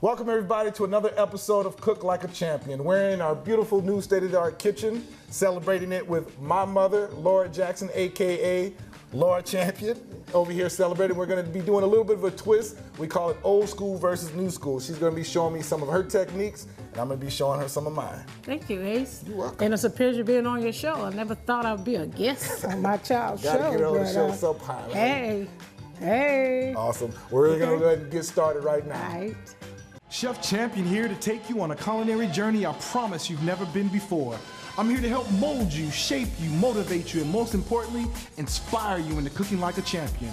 Welcome everybody to another episode of Cook Like a Champion. We're in our beautiful new state-of-the-art kitchen, celebrating it with my mother, Laura Jackson, AKA Laura Champion, over here celebrating. We're gonna be doing a little bit of a twist. We call it old school versus new school. She's gonna be showing me some of her techniques, and I'm gonna be showing her some of mine. Thank you, Ace. You're welcome. And it's a pleasure being on your show. I never thought I'd be a guest on my child's show. Gotta get on the show sometime. Hey. Awesome. We're gonna go ahead and get started right now. All right. Chef Champion here to take you on a culinary journey I promise you've never been before. I'm here to help mold you, shape you, motivate you, and most importantly, inspire you into cooking like a champion.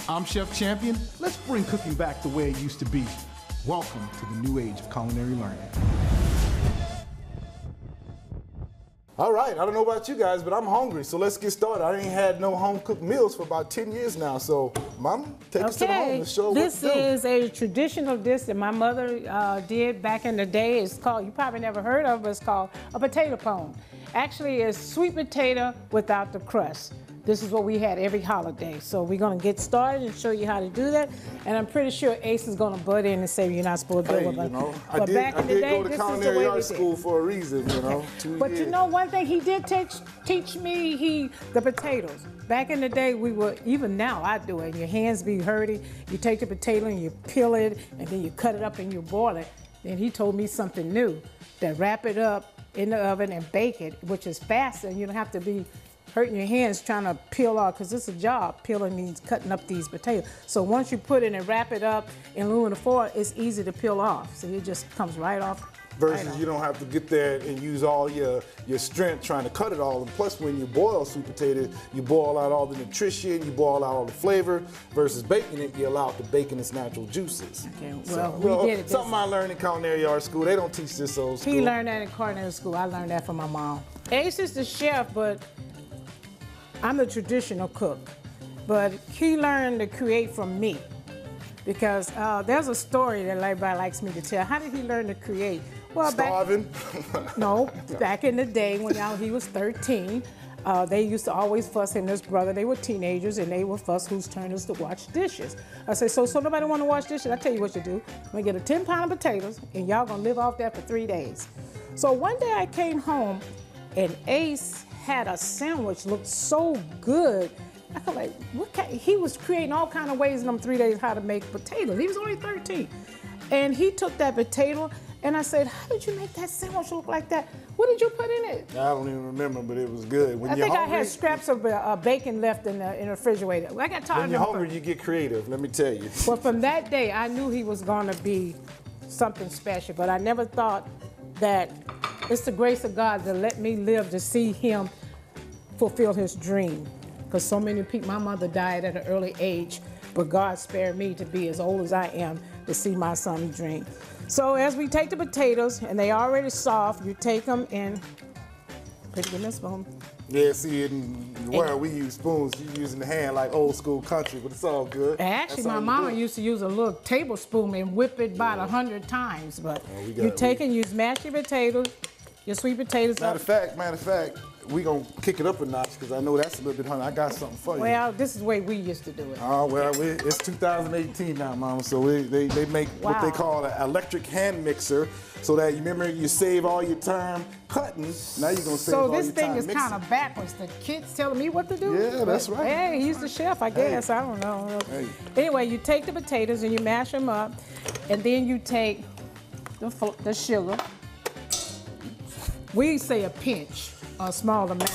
I'm Chef Champion. Let's bring cooking back the way it used to be. Welcome to the new age of culinary learning. All right, I don't know about you guys, but I'm hungry, so let's get started. I ain't had no home-cooked meals for about 10 years now, so Mama, take us to the home and show This what to do. is a traditional dish that my mother did back in the day. It's called, you probably never heard of it, but it's called a potato pone. Actually, it's sweet potato without the crust. This is what we had every holiday. So we're gonna get started and show you how to do that. And I'm pretty sure Ace is gonna butt in and say you're not supposed to do it. Hey, you know, but back in the day, go to this is the culinary way we art did. school for a reason, you know. But you know one thing he did teach me, the potatoes. Back in the day, we were, even now I do it, your hands be hurting. You take the potato and you peel it, and then you cut it up and you boil it. Then he told me something new, that wrap it up in the oven and bake it, which is faster, and you don't have to be hurting your hands trying to peel off, because it's a job, peeling these, cutting up these potatoes. So once you put it and wrap it up in aluminum foil, it's easy to peel off. So it just comes right off. Versus you don't have to get there and use all your strength trying to cut it all. And plus, when you boil sweet potato, you boil out all the nutrition, you boil out all the flavor. Versus baking it, you allow it to bake in its natural juices. Okay, So, well, we did it. Something I learned in culinary art school. They don't teach this old school. He learned that in culinary school. I learned that from my mom. Ace is the chef, but I'm the traditional cook. But he learned to create from me, because there's a story that everybody likes me to tell. How did he learn to create? Well, Starving? back in the day when he was 13, they used to always fuss him and his brother. They were teenagers and they would fuss whose turn is to wash dishes. I said, so nobody want to wash dishes? I tell you what you do. I'm gonna get a 10-pound of potatoes and y'all gonna live off that for 3 days. So one day I came home and Ace had a sandwich, looked so good. I felt like, he was creating all kind of ways in them 3 days how to make potatoes. He was only 13. And he took that potato and I said, how did you make that sandwich look like that? What did you put in it? I don't even remember, but it was good. When I you're think hungry, I had scraps of bacon left in the refrigerator. I got tired when of you're them. hungry, you get creative, let me tell you. Well, from that day, I knew he was gonna be something special, but I never thought that it's the grace of God to let me live to see him fulfill his dream. Because so many people, my mother died at an early age, but God spared me to be as old as I am to see my son's dream. So as we take the potatoes, and they already soft, you take them and put it in a spoon. Yeah, see, where we use spoons, you using the hand like old school country, but it's all good. Actually, my mama used to use a little tablespoon and whip it about 100 times. But you take and you smash your potatoes, your sweet potatoes. Matter of fact, we gonna kick it up a notch because I know that's a little bit hungry. I got something for you. Well, this is the way we used to do it. Oh, well, it's 2018 now, Mama, so they make what they call an electric hand mixer, so that you remember you save all your time cutting. Now you're gonna save all your time mixing. So this thing is kind of backwards. The kid's telling me what to do. Yeah, that's right. Hey, he's the chef, I guess. I don't know. Hey. Anyway, you take the potatoes and you mash them up, and then you take the sugar. We say a pinch, a small amount.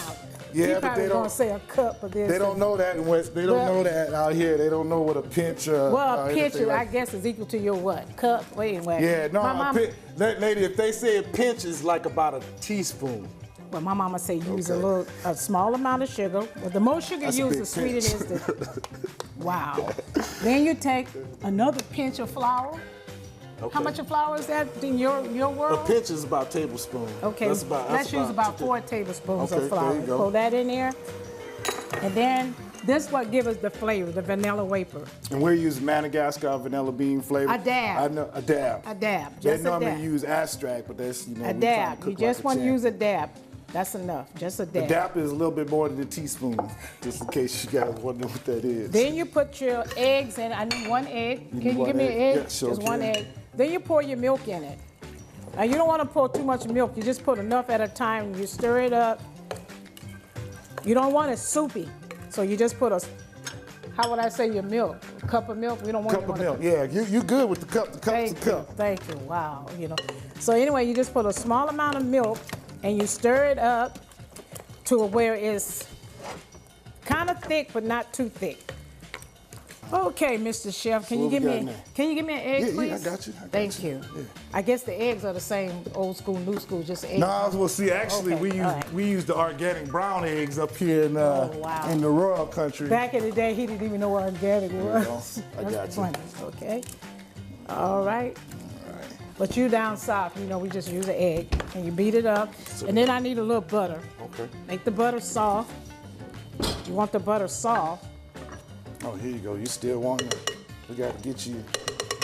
Yeah, he but they gonna don't say a cup of this. They don't know that in West. They don't know that out here. They don't know what a pinch. Well, a pinch, I guess, is equal to your what? Cup? Wait. Yeah, no, my mama, lady, if they say a pinch is like about a teaspoon. Well, my mama say use a small amount of sugar. Well, the more sugar you use, the sweeter it is. Wow. Then you take another pinch of flour. Okay. How much of flour is that in your world? A pinch is about a tablespoon. Okay, let's use about 4 tablespoons of flour. There you go. Pull that in there. And then this what gives us the flavor, the vanilla vapor. And we're using Madagascar vanilla bean flavor. A dab. I know, a dab. A dab, They just a normally dab. use abstract, but that's, A dab. You just want to use a dab. That's enough, just a The dab. dap is a little bit more than a teaspoon, just in case you guys wonder what that is. Then you put your eggs in. I need 1 egg. You Can need you give me 1 an egg? egg? Yeah, sure Just 1 can. egg. Then you pour your milk in it. Now you don't want to pour too much milk. You just put enough at a time. You stir it up. You don't want it soupy, so you just put how would I say your milk? A cup of milk. We don't want Cup of milk. Yeah, you good with the cup. The cup's a cup. Thank you. Wow. So anyway, you just put a small amount of milk and you stir it up to where it's kind of thick but not too thick. Okay, Mr. Chef, can you give me an egg, please? Yeah, I got you. Thank you. Yeah. I guess the eggs are the same, old school, new school, just eggs. No, well, see, actually, Okay, we use the organic brown eggs up here in wow. in the rural country. Back in the day, he didn't even know what organic was. I got That's you. funny. Okay. All right. But you down south, we just use an egg and you beat it up. And then I need a little butter. Okay. Make the butter soft. You want the butter soft. Oh, here you go. You still want it? We got to get you.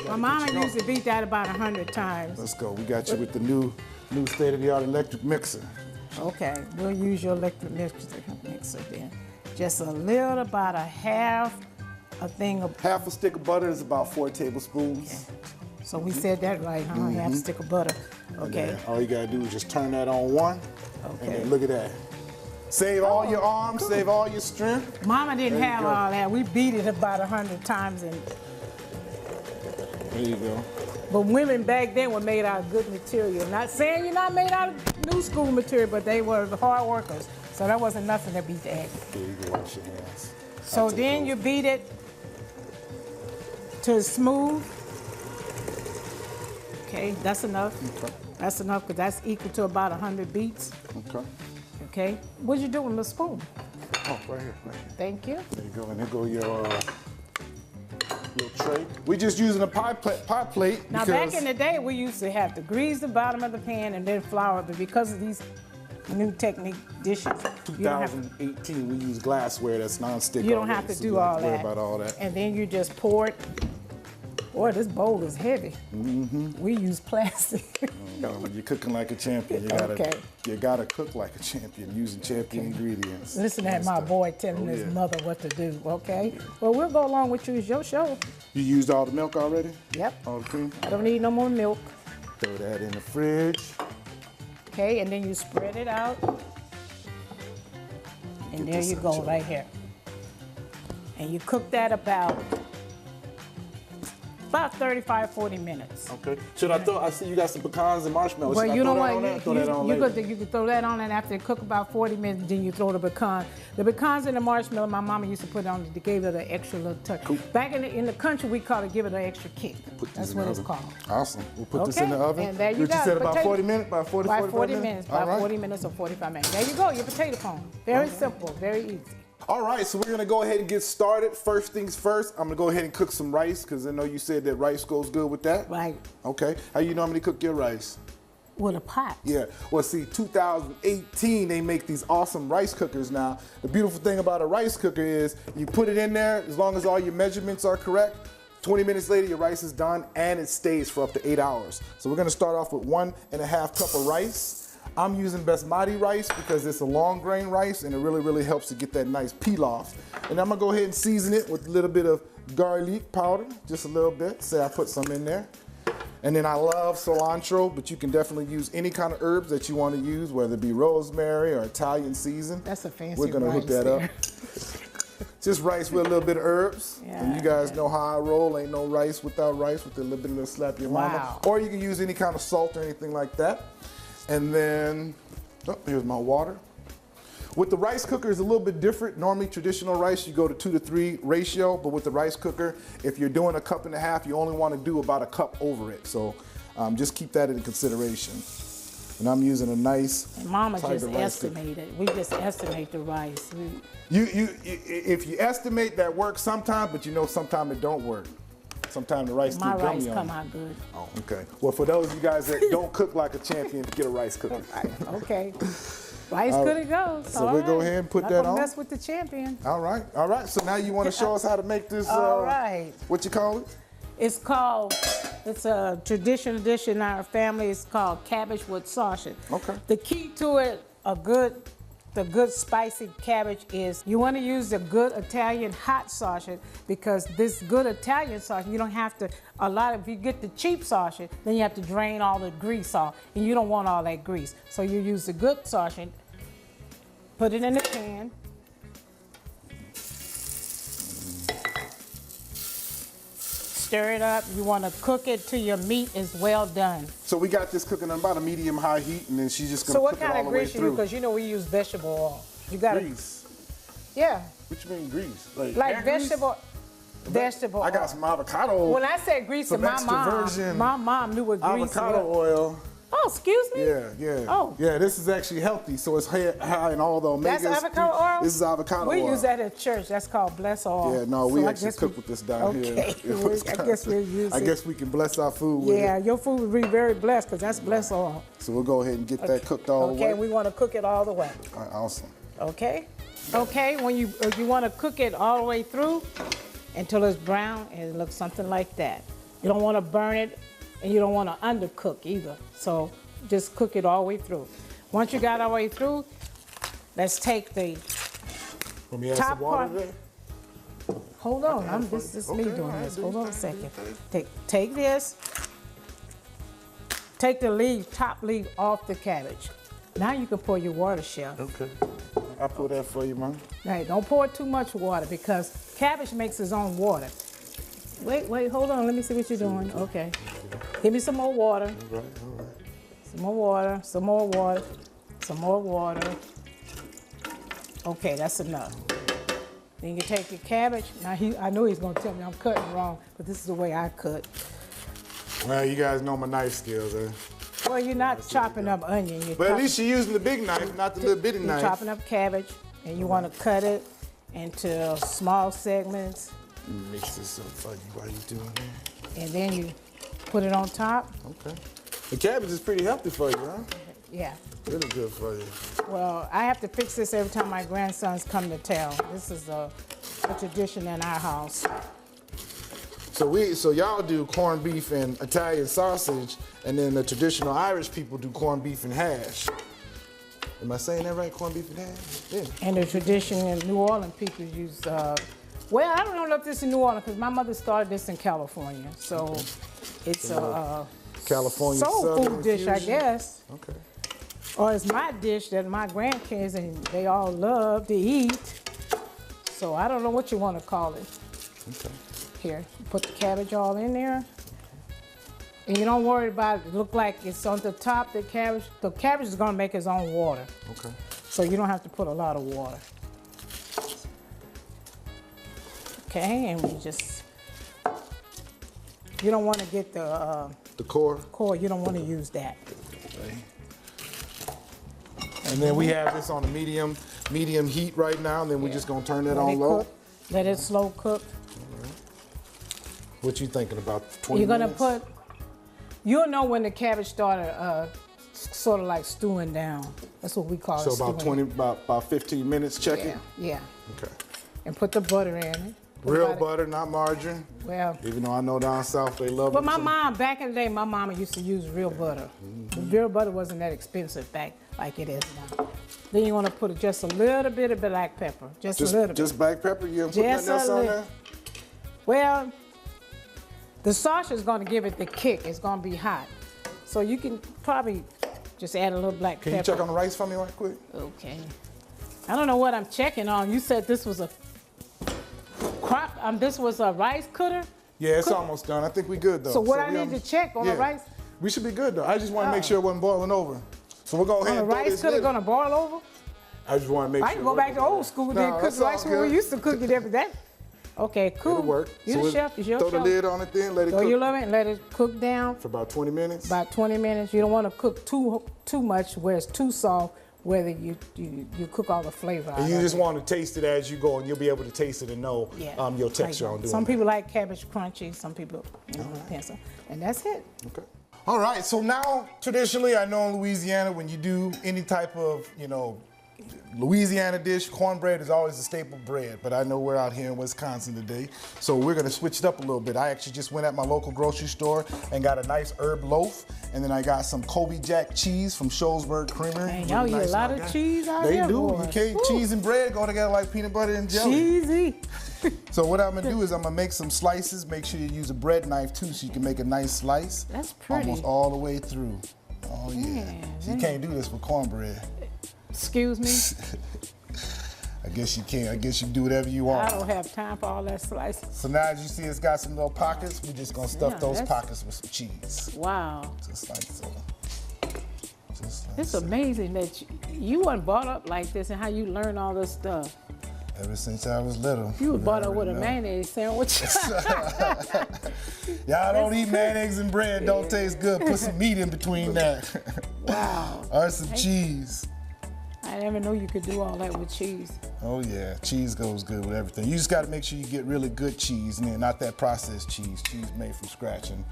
My mama used to beat that about 100 times. Let's go. We got you with the new state-of-the-art electric mixer. Okay, we'll use your electric mixer then. Just a little, about half a stick of butter is about 4 tablespoons. Okay. So we said that right, huh? Half a stick of butter. Okay. All you gotta do is just turn that on 1. Okay. And then look at that. Save all your arms, save all your strength. Mama didn't There you have go. all that. We beat it about 100 times. There you go. But women back then were made out of good material. Not saying you're not made out of new school material, but they were the hard workers. So that wasn't nothing to beat the egg. There you go. Wash your hands. So then you beat it to smooth. Okay, that's enough. Okay. That's enough because that's equal to about 100 beats. Okay. Okay. What you do with the spoon? Oh, right here, right here. Thank you. There you go. And there go your little tray. We're just using a pie plate. Now, because back in the day, we used to have to grease the bottom of the pan and then flour, but because of these new technique dishes, you don't have to, 2018, we use glassware that's nonstick. you don't have to so do you don't have all to worry that. about all that. And then you just pour it. Boy, this bowl is heavy. We use plastic. When you're cooking like a champion, you gotta cook like a champion using champion ingredients. Listen to my boy telling his mother what to do, okay? Well, we'll go along with you. It's your show. You used all the milk already? Yep. All the cream? I don't need no more milk. Throw that in the fridge. Okay, and then you spread it out. And there you go, right here. And you cook that about 35, 40 minutes. Okay. Should I throw? I see you got some pecans and marshmallows. Well, Should you I know throw that what? on there? Throw that on later. You can throw that on, and after it cook about 40 minutes, then you throw the pecan. The pecans and the marshmallow, my mama used to put on. They gave it an extra little touch. Cool. Back in the country, we call it give it an extra kick. That's what it's called. Awesome. We'll put this in the oven. And there you What go. you said about Potato- 40 minutes? About 40, By 45 40 minutes? minutes, All by right. 40 minutes or 45 minutes. There you go, your potato pone. Very simple, very easy. All right, so we're gonna go ahead and get started. First things first, I'm gonna go ahead and cook some rice because I know you said that rice goes good with that. Right. Okay. How you normally cook your rice? With a pot. Yeah. Well, see, 2018 they make these awesome rice cookers now. The beautiful thing about a rice cooker is you put it in there as long as all your measurements are correct. 20 minutes later, your rice is done and it stays for up to 8 hours. So we're gonna start off with 1.5 cup of rice. I'm using basmati rice because it's a long grain rice and it really helps to get that nice pilaf. And I'm gonna go ahead and season it with a little bit of garlic powder, just a little bit. Say I put some in there. And then I love cilantro, but you can definitely use any kind of herbs that you want to use, whether it be rosemary or Italian season. That's a fancy We're gonna hook rice that there. up. Just rice with a little bit of herbs. Yeah. And you guys know how I roll. Ain't no rice without rice with a little bit of slap your mama. Wow. Or you can use any kind of salt or anything like that. And then, here's my water. With the rice cooker, it's a little bit different. Normally, traditional rice, you go to 2 to 3 ratio, but with the rice cooker, if you're doing 1.5 cups, you only want to do about 1 cup over it. So just keep that in consideration. And I'm using a nice Mama Tiger just rice cooker. estimated. We just estimate the rice. If you estimate, that works sometimes, but sometimes it don't work. Sometimes the rice My get gummy rice on come you. out good. Oh, okay. Well, for those of you guys that don't cook like a champion, get a rice cooker. Okay. Rice good it goes. So we'll go ahead and put Not that gonna on. mess with the champion. All right. So now you want to show us how to make this, All right. what you call it? It's a traditional dish in our family. It's called cabbage with sausage. Okay. The key to it, the good spicy cabbage is you want to use the good Italian hot sausage, because this good Italian sausage, you don't have to, if you get the cheap sausage, then you have to drain all the grease off, and you don't want all that grease. So you use the good sausage, put it in the pan. Stir it up. You want to cook it till your meat is well done. So we got this cooking on about a medium-high heat, and then she's just gonna So what cook it kind all of the way grease you do? through. Because you know we use vegetable oil. You got to. Grease? Yeah. What you mean grease? Like Like grease? vegetable. I got some avocado oil. When I said grease to Some my extra virgin mom knew what grease avocado was. oil. Oh, excuse me? Yeah. Oh. Yeah, this is actually healthy, so it's high in all the omegas. That's avocado oil? This is avocado oil. We use that at church. That's called bless oil. Yeah, no, we So I actually guess cook with this down here. Okay. I guess we'll use I it. guess we can bless our food with Yeah, it. your food will be very blessed because that's bless oil. So we'll go ahead and get that cooked all the way. Okay, we want to cook it all the way. All right, awesome. Okay? Okay, when you want to cook it all the way through until it's brown and it looks something like that. You don't want to burn it and you don't want to undercook either. So just cook it all the way through. Once you got all the way through, let's take the Let me add top some water part. there. Hold on, this is me Okay, doing all right, this. do Hold your on a thing, second. Take this. Take the top leaf off the cabbage. Now you can pour your water, Chef. Okay. I'll pour that for you, man. Right, don't pour too much water because cabbage makes its own water. Wait, hold on. Let me see what you're doing. Okay. Give me some more water. All right. Some more water, some more water, some more water. Okay, that's enough. Then you take your cabbage. Now, I know he's going to tell me I'm cutting wrong, but this is the way I cut. Well, you guys know my knife skills, eh? Well, you're not chopping up onion. But at least you're using the big knife, not the little bitty You're knife. chopping up cabbage, and you want to cut it into small segments, Mix this up for you while you're doing that. and then you put it on top. Okay. The cabbage is pretty healthy for you, huh? Yeah. Really good for you. Well, I have to fix this every time my grandsons come to town. This is a tradition in our house. So y'all do corned beef and Italian sausage, and then the traditional Irish people do corned beef and hash. Am I saying that right? Corned beef and hash? Yeah. And the tradition in New Orleans, people use, well, I don't know if this is New Orleans, because my mother started this in California. So it's a California soul Southern food dish, I infusion? guess. Okay. Or it's my dish that my grandkids and they all love to eat. So I don't know what you want to call it. Okay. Here, put the cabbage all in there. And you don't worry about it. Look like it's on the top, the cabbage. The cabbage is gonna make its own water. Okay. So you don't have to put a lot of water. Okay, and we just, you don't want to get the core. you don't want to use that. Okay. And then we have this on a medium heat right now, and then we're just gonna turn it on low. Let it slow cook. What you thinking about? 20 You're gonna minutes? you'll know when the cabbage started sort of like stewing down. That's what we call it. So about stewing. about 15 minutes. Check it. Yeah. Okay. And put the butter in it. Put Real about it- butter, not margarine. Well, Even though I know down south they love but it. my mom, back in the day, my mama used to use real butter. Real butter wasn't that expensive back like it is now. Then you want to put just a little bit of black pepper, just a little bit. Just black pepper. You haven't put Just nothing else a on little. there? Well, the sauce is going to give it the kick. It's going to be hot. So you can probably just add a little black Can pepper. you check on the rice for me right quick? Okay. I don't know what I'm checking on. You said this was a this was a rice cutter? Yeah, it's almost done. I think we good though. So what I we need to check on the rice? We should be good though. I just want to make sure it wasn't boiling over. So we'll go ahead On the and throw rice this cutter in. going to boil over? I just want to make I sure. can go it back to wasn't old school, over. then No, cook it's rice all when we good. used to cook it every day. Okay, cool. It'll work. You're So the we'll chef. It's your Throw the show. lid on it then. Let it Throw cook your lid in, let it cook down for about 20 minutes. about 20 minutes. You don't want to cook too much where it's too soft, where you cook all the flavor out And you of just it. want to taste it as you go, and you'll be able to taste it and know your texture Like on doing some it. people like cabbage crunchy, some people, depends on. And that's it. Okay. All right. So now, traditionally, I know in Louisiana, when you do any type of, Louisiana dish, cornbread is always a staple bread, but I know we're out here in Wisconsin today, so we're gonna switch it up a little bit. I actually just went at my local grocery store and got a nice herb loaf, and then I got some Kobe Jack cheese from Sholesburg Creamery. Man, y'all eat a lot of cheese out They there, do. boy. You can't, Woo. cheese and bread go together like peanut butter and jelly. Cheesy. So what I'm gonna do is I'm gonna make some slices. Make sure you use a bread knife too, so you can make a nice slice. That's pretty. Almost all the way through. Oh yeah. Man, So you can't do this with cornbread. Excuse me? I guess you can. I guess you can do whatever you want. I don't have time for all that slicing. So now as you see it's got some little pockets, we're just gonna stuff those that's- pockets with some cheese. Wow. Just like so. Just like It's so. amazing that you weren't brought up like this and how you learn all this stuff. Ever since I was little. You were brought up with a already know. mayonnaise sandwich. Y'all don't eat mayonnaise and bread, don't taste good. Put some meat in between that. Wow. Or some cheese. I never knew you could do all that with cheese. Oh yeah, cheese goes good with everything. You just got to make sure you get really good cheese, and then not that processed cheese. Cheese made from scratch, and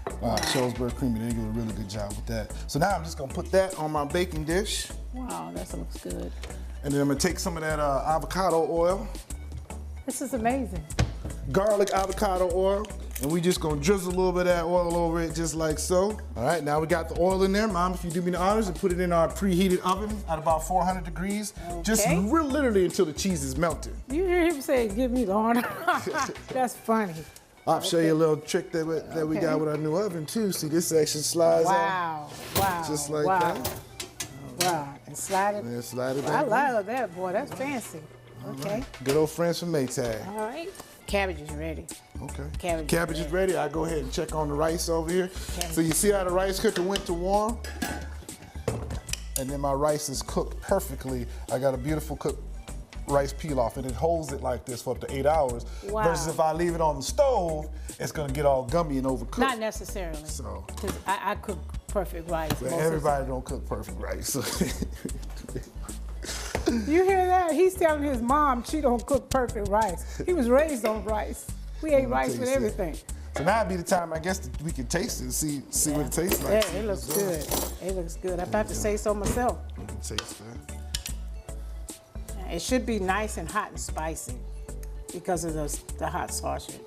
Sholesburg Creamery, they do a really good job with that. So now I'm just gonna put that on my baking dish, Wow, that looks good. and then I'm gonna take some of that avocado oil, This is amazing. garlic avocado oil, and we just gonna drizzle a little bit of that oil over it, just like so. All right, now we got the oil in there. Mom, if you do me the honors and put it in our preheated oven at about 400 degrees, just Okay. literally until the cheese is melted. You hear him say, give me the honor. That's funny. I'll show you a little trick that we got with our new oven too. See, this section slides out. Wow, wow, Just like wow. that. Wow, and slide it. And then slide it I back. love that, boy, that's fancy. Okay, Good old friends from Maytag. all right. Cabbage is ready. Okay. Cabbage is ready. I go ahead and check on the rice over here. So you see how the rice cooker went to warm? And then my rice is cooked perfectly. I got a beautiful cooked rice peel off, and it holds it like this for up to 8 hours. Wow. Versus if I leave it on the stove, it's gonna get all gummy and overcooked. Not necessarily. So. Because I cook perfect rice. But most of the everybody don't cook perfect rice. You hear that? He's telling his mom she don't cook perfect rice. He was raised on rice. We ate rice with taste it. everything. So now would be the time, I guess, that we can taste it and see what it tastes like. Yeah, it looks good. It looks good. I'm about to say so myself. We can taste that. It should be nice and hot and spicy because of the hot sausage.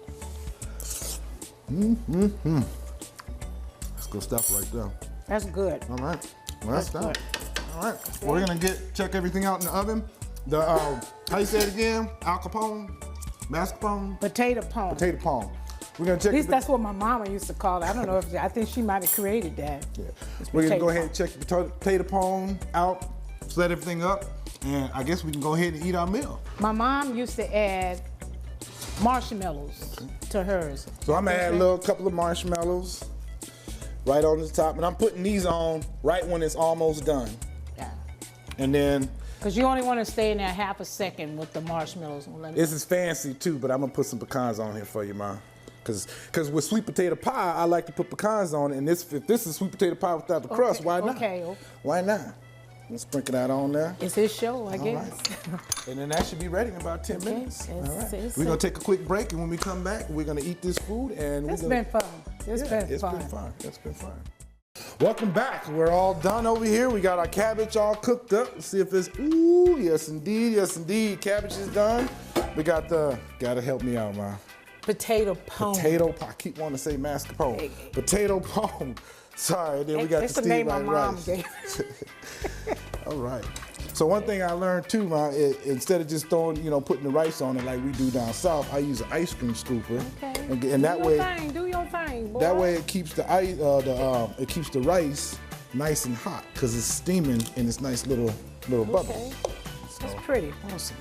That's good stuff right there. That's good. All right. Well, that's done. good. All right. We're gonna check everything out in the oven. The how you say it again? Al Capone, mascarpone, Potato pone. potato pone. We're gonna check. At least that's what my mama used to call it. I don't know if I think she might have created that. Yeah. It's We're gonna potato go ahead and check the potato pone out, set everything up, and I guess we can go ahead and eat our meal. My mom used to add marshmallows to hers. So I'm gonna add a couple of marshmallows right on the top, and I'm putting these on right when it's almost done. Yeah. And then Because you only want to stay in there half a second with the marshmallows. this is fancy too, but I'm gonna put some pecans on here for you, Ma. Because with sweet potato pie, I like to put pecans on it. And if this is sweet potato pie without the crust, why not? Okay. Why not? Let's sprinkle that on there. It's his show, I guess. And then that should be ready in about 10 minutes. It's- All right. it's- We're gonna take a quick break, and when we come back, we're gonna eat this food. And It's we're been gonna, fun. It's yeah, been it's fun. been fun. It's been fun. Welcome back. We're all done over here. We got our cabbage all cooked up. Let's see if it's, ooh, yes indeed, yes indeed. Cabbage is done. We got gotta help me out, Ma. Potato pone. Potato pie. I keep wanting to say mascarpone. Potato pone. Sorry, then we got It's the the name my steamed mom rice. gave. All right. So one thing I learned too, Ma, instead of just throwing, putting the rice on it like we do down south, I use an ice cream scooper, Okay. and that way, Do your thing, boy. that way it keeps the it keeps the rice nice and hot because it's steaming in this nice little bubble. Okay. That's pretty. Awesome.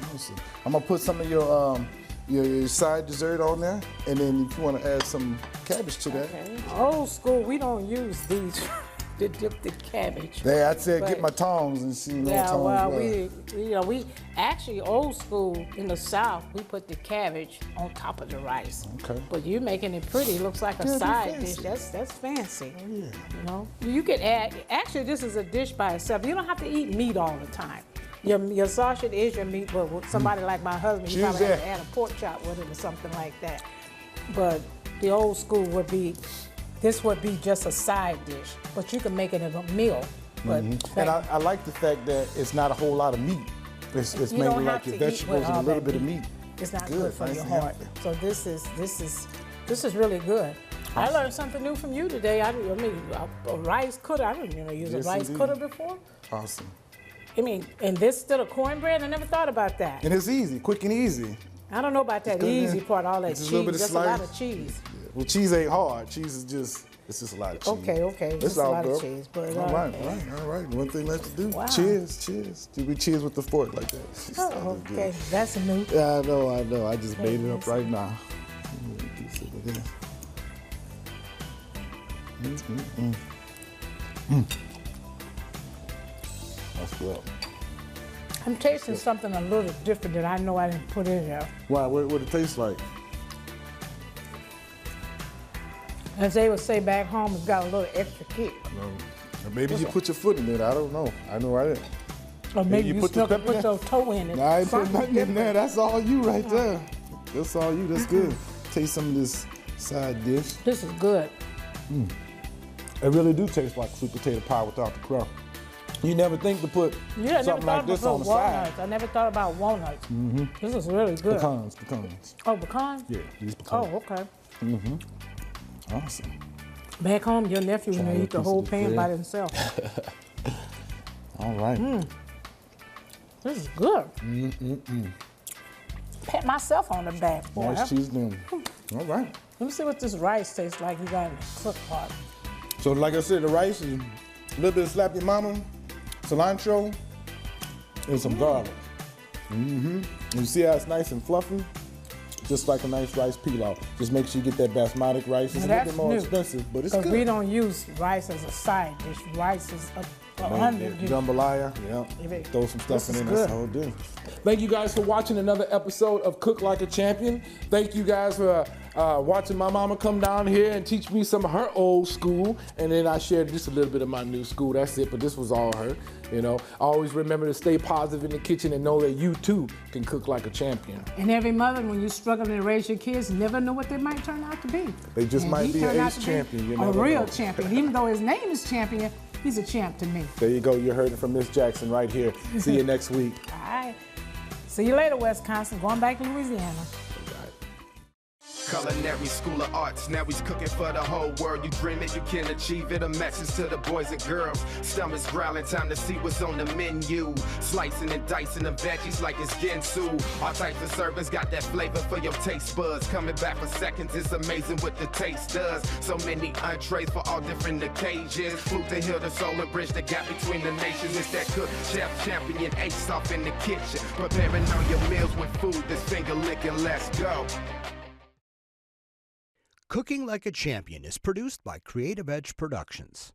I'm gonna put some of your side dessert on there, and then if you want to add some cabbage to that. Okay. Old school, we don't use these to dip the cabbage. There, I said get But- my tongs and see what Yeah, tongs well, were. we actually old school in the South, we put the cabbage on top of the rice. Okay. But you're making it pretty. It looks like a Yeah, it's side fancy. dish. That's fancy. Oh, yeah. You know, you could add. Actually, this is a dish by itself. You don't have to eat meat all the time. Your sausage is your meat, but with somebody like my husband, you Choose probably have that. to add a pork chop with it or something like that. But the old school would be, this would be just a side dish, but you can make it as a meal But And I like the fact that it's not a whole lot of meat. It's you mainly don't have like your to eat vegetables with and a all little that bit of meat. It's not Good, good for nice your and heart. healthy. So this is really good. I learned something new from you today. I mean, a rice cutter. I didn't use Yes, a rice indeed. cutter before. Awesome. I mean, and this instead of cornbread, I never thought about that. And it's easy, quick and easy. I don't know about that good, easy man. part, all that Just a little bit cheese. of That's a lot slice. of cheese. Well, cheese ain't hard. Cheese is just, it's just a lot of cheese. Okay, It's just a all lot of good. cheese, but, all right. One thing left to do. Wow. Cheers. Do we cheers with the fork like that? Oh, okay, that's new. Yeah, I know. I just made it up right now. That's good. I'm tasting something a little different that I know I didn't put in there. Why? What it tastes like? As they would say back home, it's got a little extra kick. Or maybe you put your foot in it. I don't know. I know I didn't. Or maybe you put the stuck and pepper put in? your toe in it. Nah, I ain't put Something nothing in there. That's all you right Uh-huh. there. That's all you. That's good. Taste some of this side dish. This is good. It really do taste like sweet potato pie without the crust. You never think to put Yeah, I never something thought like this about on the side. walnuts. I never thought about walnuts. This is really good. Pecans. Oh, pecan? Yeah, these pecans. Oh, okay. Awesome. Back home, your nephew Try would a eat the piece whole of the pan by bread. himself. All right. This is good. Pat myself on the back. Boy. Nice cheese then. All right. Let me see what this rice tastes like you got in the cook pot. So like I said, the rice is a little bit of slap your mama, cilantro, and some garlic. You see how it's nice and fluffy? Just like a nice rice pilaf. Just make sure you get that basmati rice. It's a little bit more expensive, but it's Because good. we don't use rice as a side dish. Rice is a under dish. Jambalaya, yeah. Throw some stuff This in is there, that's good. the whole deal. Thank you guys for watching another episode of Cook Like a Champion. Thank you guys for watching my mama come down here and teach me some of her old school. And then I shared just a little bit of my new school, that's it, but this was all her. You know, always remember to stay positive in the kitchen and know that you too can cook like a champion. And every mother, when you're struggling to raise your kids, never know what they might turn out to be. They just And might he be an turned out ace to be champion, you a never real know. champion. Even though his name is Champion, he's a champ to me. There you go, you heard it from Miss Jackson right here. See you next week. All right. See you later, Wisconsin. Going back to Louisiana. Culinary School of Arts, now he's cooking for the whole world. You dream it, you can achieve it. A message to the boys and girls. Stomachs growling, time to see what's on the menu. Slicing and dicing the veggies like it's Ginsu. All types of servings got that flavor for your taste buds. Coming back for seconds, it's amazing what the taste does. So many entrees for all different occasions. Food to heal the soul and bridge the gap between the nations. It's that cook, chef, champion, ace off in the kitchen. Preparing all your meals with food that's finger licking. Let's go. Cooking Like a Champion is produced by Creative Edge Productions.